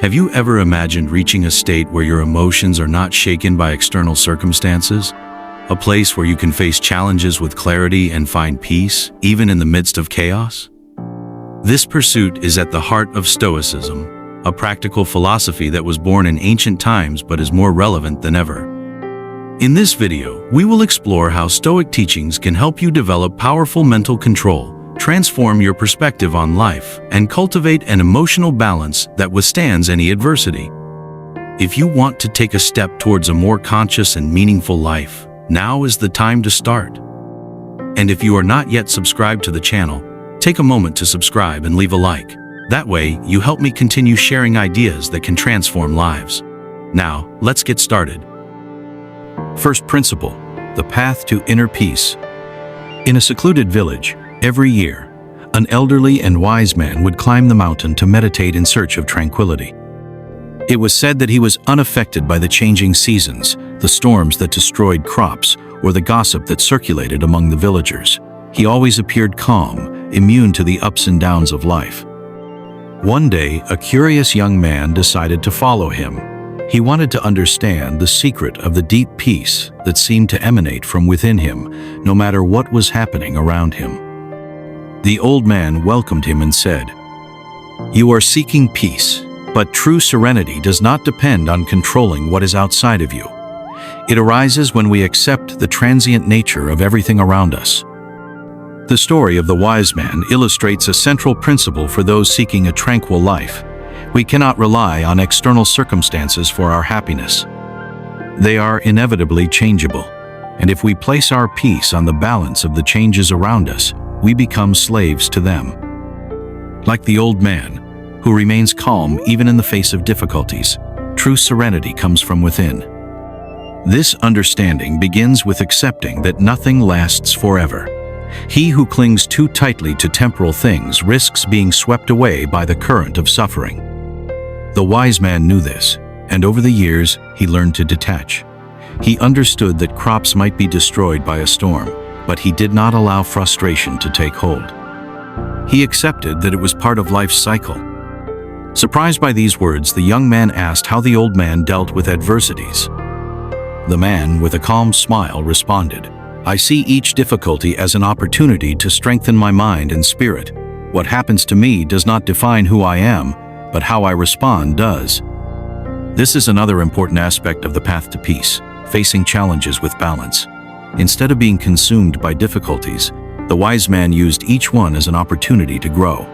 Have you ever imagined reaching a state where your emotions are not shaken by external circumstances? A place where you can face challenges with clarity and find peace, even in the midst of chaos? This pursuit is at the heart of Stoicism, a practical philosophy that was born in ancient times but is more relevant than ever. In this video, we will explore how Stoic teachings can help you develop powerful mental control, transform your perspective on life, and cultivate an emotional balance that withstands any adversity. If you want to take a step towards a more conscious and meaningful life, now is the time to start. And if you are not yet subscribed to the channel, take a moment to subscribe and leave a like. That way, you help me continue sharing ideas that can transform lives. Now, let's get started. First principle, the path to inner peace. In a secluded village, every year, an elderly and wise man would climb the mountain to meditate in search of tranquility. It was said that he was unaffected by the changing seasons, the storms that destroyed crops, or the gossip that circulated among the villagers. He always appeared calm, immune to the ups and downs of life. One day, a curious young man decided to follow him. He wanted to understand the secret of the deep peace that seemed to emanate from within him, no matter what was happening around him. The old man welcomed him and said, "You are seeking peace, but true serenity does not depend on controlling what is outside of you. It arises when we accept the transient nature of everything around us." The story of the wise man illustrates a central principle for those seeking a tranquil life. We cannot rely on external circumstances for our happiness. They are inevitably changeable, and if we place our peace on the balance of the changes around us, we become slaves to them. Like the old man, who remains calm even in the face of difficulties, true serenity comes from within. This understanding begins with accepting that nothing lasts forever. He who clings too tightly to temporal things risks being swept away by the current of suffering. The wise man knew this, and over the years, he learned to detach. He understood that crops might be destroyed by a storm, but he did not allow frustration to take hold. He accepted that it was part of life's cycle. Surprised by these words, the young man asked how the old man dealt with adversities. The man, with a calm smile, responded, "I see each difficulty as an opportunity to strengthen my mind and spirit. What happens to me does not define who I am, but how I respond does." This is another important aspect of the path to peace, facing challenges with balance. Instead of being consumed by difficulties, the wise man used each one as an opportunity to grow.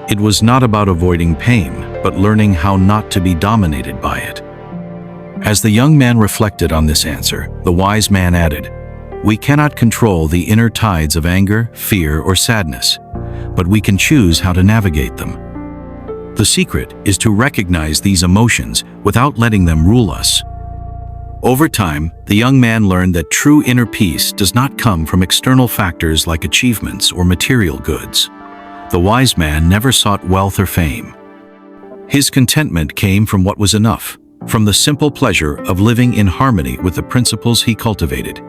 It was not about avoiding pain, but learning how not to be dominated by it. As the young man reflected on this answer, the wise man added, "We cannot control the inner tides of anger, fear, or sadness, but we can choose how to navigate them. The secret is to recognize these emotions without letting them rule us." Over time, the young man learned that true inner peace does not come from external factors like achievements or material goods. The wise man never sought wealth or fame. His contentment came from what was enough, from the simple pleasure of living in harmony with the principles he cultivated.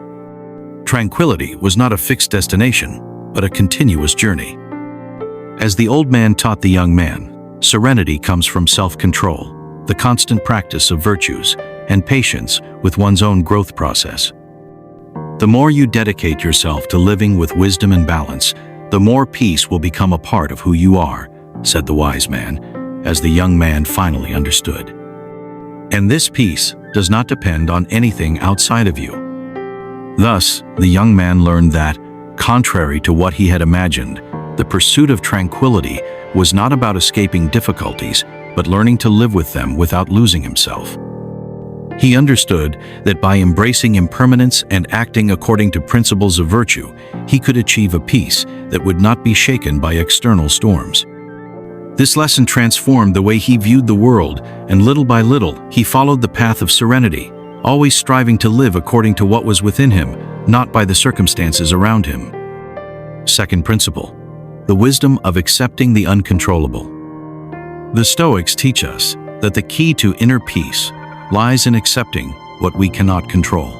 Tranquility was not a fixed destination, but a continuous journey. As the old man taught the young man, serenity comes from self-control, the constant practice of virtues, and patience with one's own growth process. The more you dedicate yourself to living with wisdom and balance, the more peace will become a part of who you are, said the wise man, as the young man finally understood. And this peace does not depend on anything outside of you. Thus, the young man learned that, contrary to what he had imagined, the pursuit of tranquility was not about escaping difficulties, but learning to live with them without losing himself. He understood that by embracing impermanence and acting according to principles of virtue, he could achieve a peace that would not be shaken by external storms. This lesson transformed the way he viewed the world, and little by little, he followed the path of serenity, always striving to live according to what was within him, not by the circumstances around him. Second principle, the wisdom of accepting the uncontrollable. The Stoics teach us that the key to inner peace lies in accepting what we cannot control.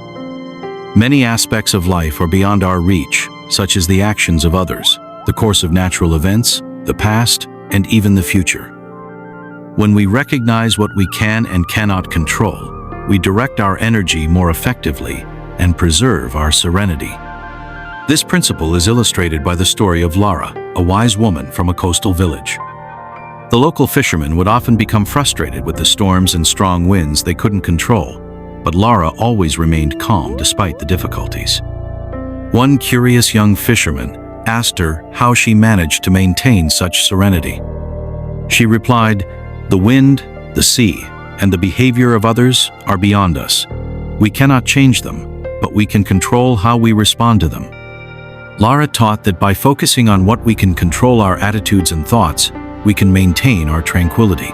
Many aspects of life are beyond our reach, such as the actions of others, the course of natural events, the past, and even the future. When we recognize what we can and cannot control, we direct our energy more effectively and preserve our serenity. This principle is illustrated by the story of Lara, a wise woman from a coastal village. The local fishermen would often become frustrated with the storms and strong winds they couldn't control, but Lara always remained calm despite the difficulties. One curious young fisherman asked her how she managed to maintain such serenity. She replied, "The wind, the sea, and the behavior of others are beyond us. We cannot change them, but we can control how we respond to them." Lara taught that by focusing on what we can control, our attitudes and thoughts, we can maintain our tranquility.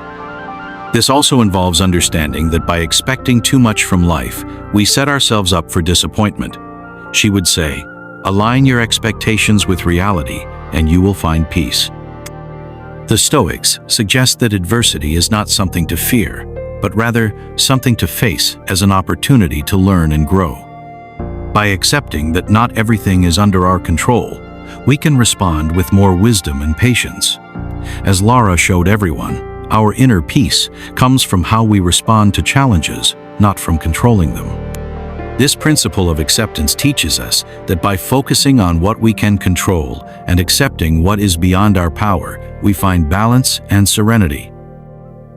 This also involves understanding that by expecting too much from life, we set ourselves up for disappointment. She would say, "Align your expectations with reality, and you will find peace." The Stoics suggest that adversity is not something to fear, but rather something to face as an opportunity to learn and grow. By accepting that not everything is under our control, we can respond with more wisdom and patience. As Lara showed everyone, our inner peace comes from how we respond to challenges, not from controlling them. This principle of acceptance teaches us that by focusing on what we can control and accepting what is beyond our power, we find balance and serenity.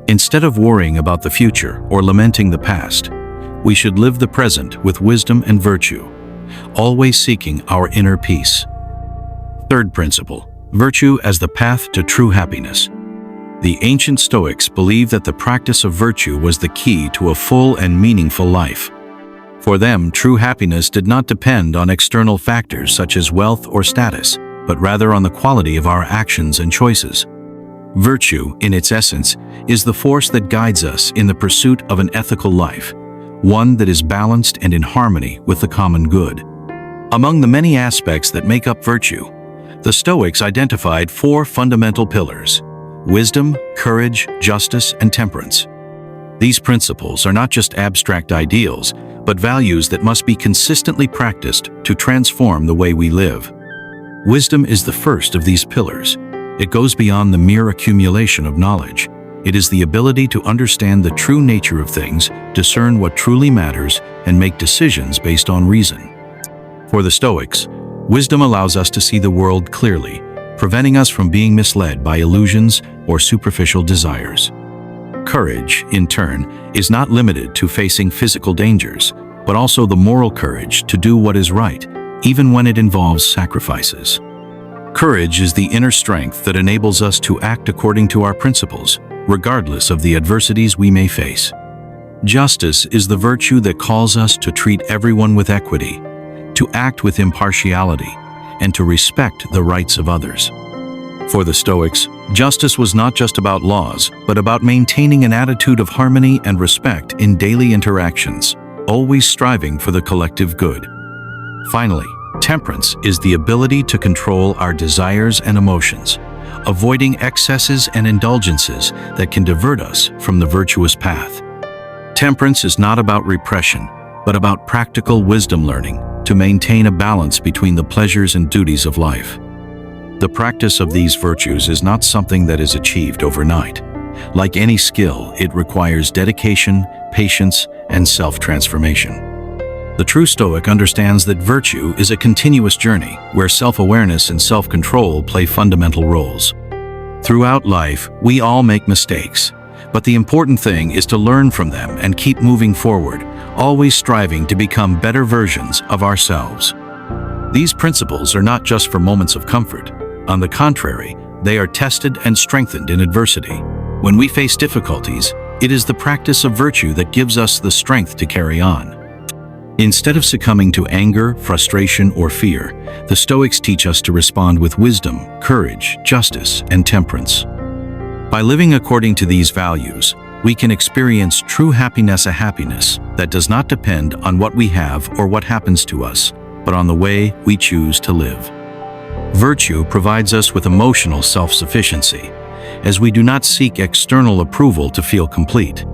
Instead of worrying about the future or lamenting the past, we should live the present with wisdom and virtue, always seeking our inner peace. Third principle, virtue as the path to true happiness. The ancient Stoics believed that the practice of virtue was the key to a full and meaningful life. For them, true happiness did not depend on external factors such as wealth or status, but rather on the quality of our actions and choices. Virtue, in its essence, is the force that guides us in the pursuit of an ethical life, one that is balanced and in harmony with the common good. Among the many aspects that make up virtue, the Stoics identified four fundamental pillars: wisdom, courage, justice, and temperance. These principles are not just abstract ideals, but values that must be consistently practiced to transform the way we live. Wisdom is the first of these pillars. It goes beyond the mere accumulation of knowledge. It is the ability to understand the true nature of things, discern what truly matters, and make decisions based on reason. For the Stoics, wisdom allows us to see the world clearly, preventing us from being misled by illusions or superficial desires. Courage, in turn, is not limited to facing physical dangers, but also the moral courage to do what is right, even when it involves sacrifices. Courage is the inner strength that enables us to act according to our principles, regardless of the adversities we may face. Justice is the virtue that calls us to treat everyone with equity, to act with impartiality, and to respect the rights of others. For the Stoics, justice was not just about laws, but about maintaining an attitude of harmony and respect in daily interactions, always striving for the collective good. Finally, temperance is the ability to control our desires and emotions, avoiding excesses and indulgences that can divert us from the virtuous path. Temperance is not about repression, but about practical wisdom learning to maintain a balance between the pleasures and duties of life. The practice of these virtues is not something that is achieved overnight. Like any skill, it requires dedication, patience, and self-transformation. The true Stoic understands that virtue is a continuous journey where self-awareness and self-control play fundamental roles. Throughout life, we all make mistakes, but the important thing is to learn from them and keep moving forward, always striving to become better versions of ourselves. These principles are not just for moments of comfort. On the contrary, they are tested and strengthened in adversity. When we face difficulties, it is the practice of virtue that gives us the strength to carry on. Instead of succumbing to anger, frustration, or fear, the Stoics teach us to respond with wisdom, courage, justice, and temperance. By living according to these values, we can experience true happiness, a happiness that does not depend on what we have or what happens to us, but on the way we choose to live. Virtue provides us with emotional self-sufficiency, as we do not seek external approval to feel complete.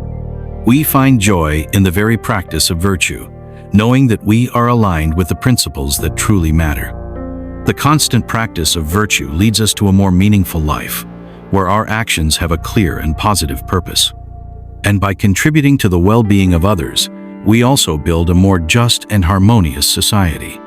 We find joy in the very practice of virtue, knowing that we are aligned with the principles that truly matter. The constant practice of virtue leads us to a more meaningful life, where our actions have a clear and positive purpose. And by contributing to the well-being of others, we also build a more just and harmonious society.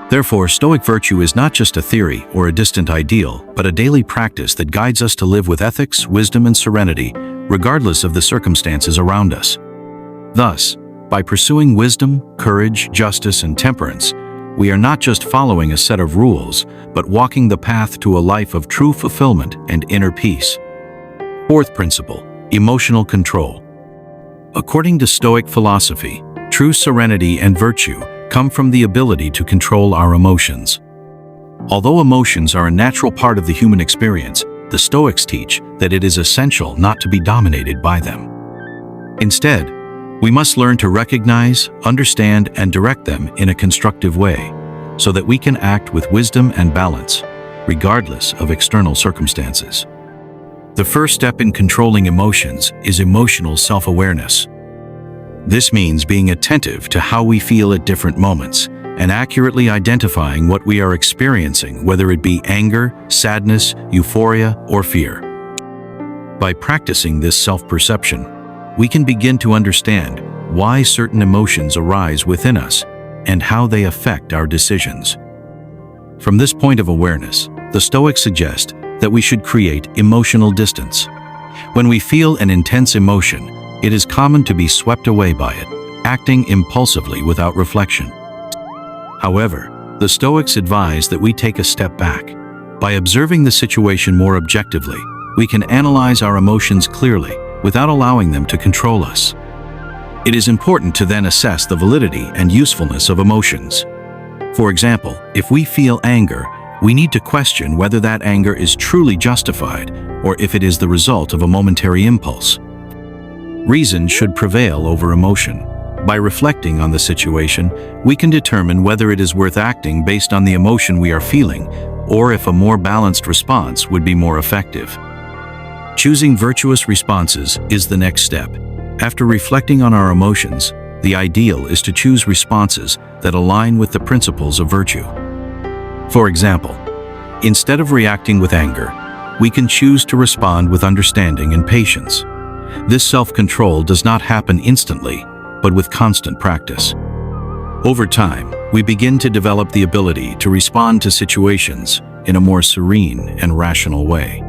Therefore, Stoic virtue is not just a theory or a distant ideal, but a daily practice that guides us to live with ethics, wisdom, and serenity, regardless of the circumstances around us. Thus, by pursuing wisdom, courage, justice, and temperance, we are not just following a set of rules, but walking the path to a life of true fulfillment and inner peace. Fourth principle, emotional control. According to Stoic philosophy, true serenity and virtue come from the ability to control our emotions. Although emotions are a natural part of the human experience, the Stoics teach that it is essential not to be dominated by them. Instead, we must learn to recognize, understand, and direct them in a constructive way, so that we can act with wisdom and balance, regardless of external circumstances. The first step in controlling emotions is emotional self-awareness. This means being attentive to how we feel at different moments and accurately identifying what we are experiencing, whether it be anger, sadness, euphoria, or fear. By practicing this self-perception, we can begin to understand why certain emotions arise within us and how they affect our decisions. From this point of awareness, the Stoics suggest that we should create emotional distance. When we feel an intense emotion, it is common to be swept away by it, acting impulsively without reflection. However, the Stoics advise that we take a step back. By observing the situation more objectively, we can analyze our emotions clearly without allowing them to control us. It is important to then assess the validity and usefulness of emotions. For example, if we feel anger, we need to question whether that anger is truly justified or if it is the result of a momentary impulse. Reason should prevail over emotion. By reflecting on the situation, we can determine whether it is worth acting based on the emotion we are feeling, or if a more balanced response would be more effective. Choosing virtuous responses is the next step. After reflecting on our emotions, the ideal is to choose responses that align with the principles of virtue. For example, instead of reacting with anger, we can choose to respond with understanding and patience. This self-control does not happen instantly, but with constant practice. Over time, we begin to develop the ability to respond to situations in a more serene and rational way.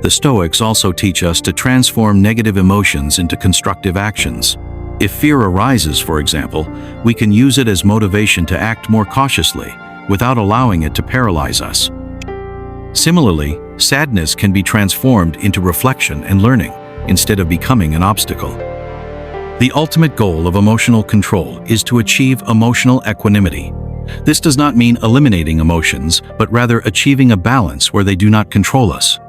The Stoics also teach us to transform negative emotions into constructive actions. If fear arises, for example, we can use it as motivation to act more cautiously, without allowing it to paralyze us. Similarly, sadness can be transformed into reflection and learning, instead of becoming an obstacle. The ultimate goal of emotional control is to achieve emotional equanimity. This does not mean eliminating emotions, but rather achieving a balance where they do not control us.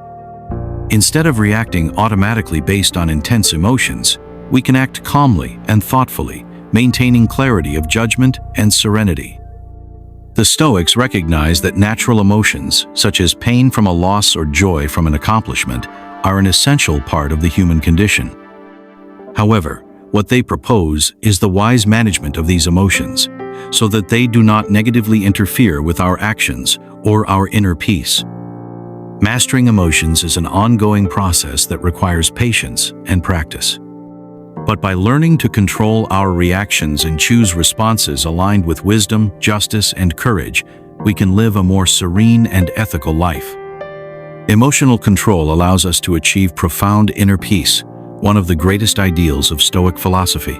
Instead of reacting automatically based on intense emotions, we can act calmly and thoughtfully, maintaining clarity of judgment and serenity. The Stoics recognize that natural emotions, such as pain from a loss or joy from an accomplishment, are an essential part of the human condition. However, what they propose is the wise management of these emotions, so that they do not negatively interfere with our actions or our inner peace. Mastering emotions is an ongoing process that requires patience and practice. But by learning to control our reactions and choose responses aligned with wisdom, justice, and courage, we can live a more serene and ethical life. Emotional control allows us to achieve profound inner peace, one of the greatest ideals of Stoic philosophy,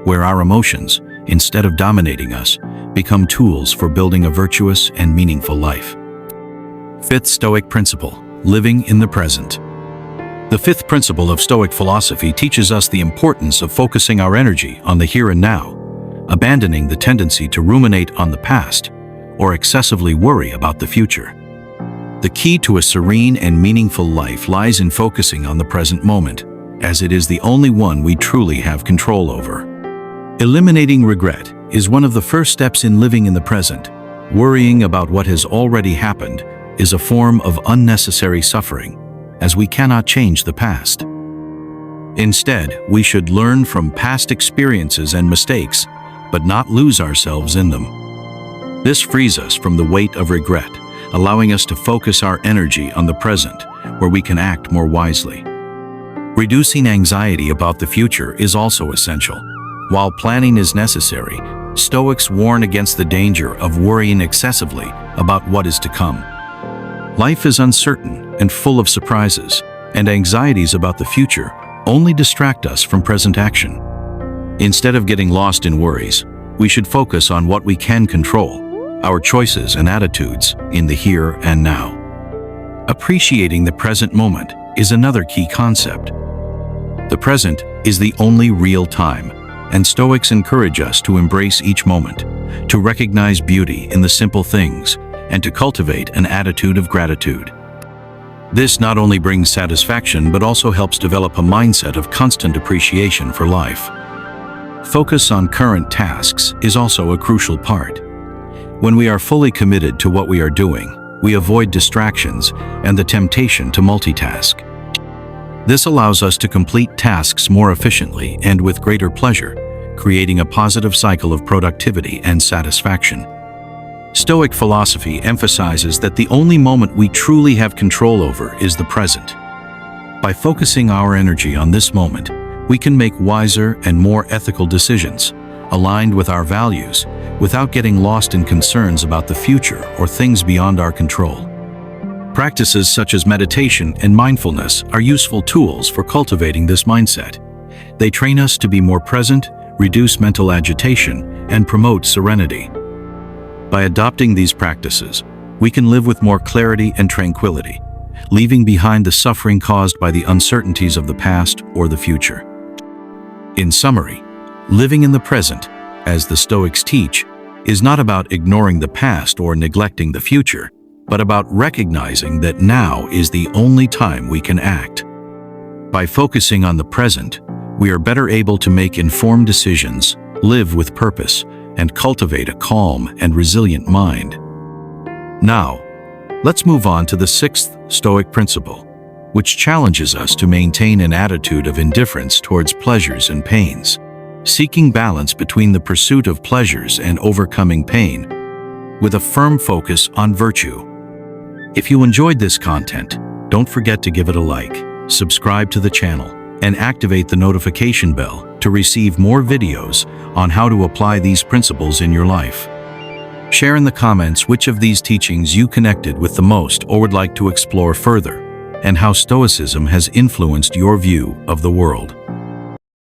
where our emotions, instead of dominating us, become tools for building a virtuous and meaningful life. Fifth Stoic principle, living in the present. The fifth principle of Stoic philosophy teaches us the importance of focusing our energy on the here and now, abandoning the tendency to ruminate on the past or excessively worry about the future. The key to a serene and meaningful life lies in focusing on the present moment, as it is the only one we truly have control over. Eliminating regret is one of the first steps in living in the present. Worrying about what has already happened is a form of unnecessary suffering, as we cannot change the past. Instead, we should learn from past experiences and mistakes, but not lose ourselves in them. This frees us from the weight of regret, allowing us to focus our energy on the present, where we can act more wisely. Reducing anxiety about the future is also essential. While planning is necessary, Stoics warn against the danger of worrying excessively about what is to come. Life is uncertain and full of surprises, and anxieties about the future only distract us from present action. Instead of getting lost in worries, we should focus on what we can control, our choices and attitudes in the here and now. Appreciating the present moment is another key concept. The present is the only real time, and Stoics encourage us to embrace each moment, to recognize beauty in the simple things, and to cultivate an attitude of gratitude. This not only brings satisfaction but also helps develop a mindset of constant appreciation for life. Focus on current tasks is also a crucial part. When we are fully committed to what we are doing, we avoid distractions and the temptation to multitask. This allows us to complete tasks more efficiently and with greater pleasure, creating a positive cycle of productivity and satisfaction. Stoic philosophy emphasizes that the only moment we truly have control over is the present. By focusing our energy on this moment, we can make wiser and more ethical decisions, aligned with our values, without getting lost in concerns about the future or things beyond our control. Practices such as meditation and mindfulness are useful tools for cultivating this mindset. They train us to be more present, reduce mental agitation, and promote serenity. By adopting these practices, we can live with more clarity and tranquility, leaving behind the suffering caused by the uncertainties of the past or the future. In summary, living in the present, as the Stoics teach, is not about ignoring the past or neglecting the future, but about recognizing that now is the only time we can act. By focusing on the present, we are better able to make informed decisions, live with purpose, and cultivate a calm and resilient mind. Now, let's move on to the sixth Stoic principle, which challenges us to maintain an attitude of indifference towards pleasures and pains, seeking balance between the pursuit of pleasures and overcoming pain, with a firm focus on virtue. If you enjoyed this content, don't forget to give it a like, subscribe to the channel, and activate the notification bell to receive more videos on how to apply these principles in your life. Share in the comments which of these teachings you connected with the most or would like to explore further, and how Stoicism has influenced your view of the world.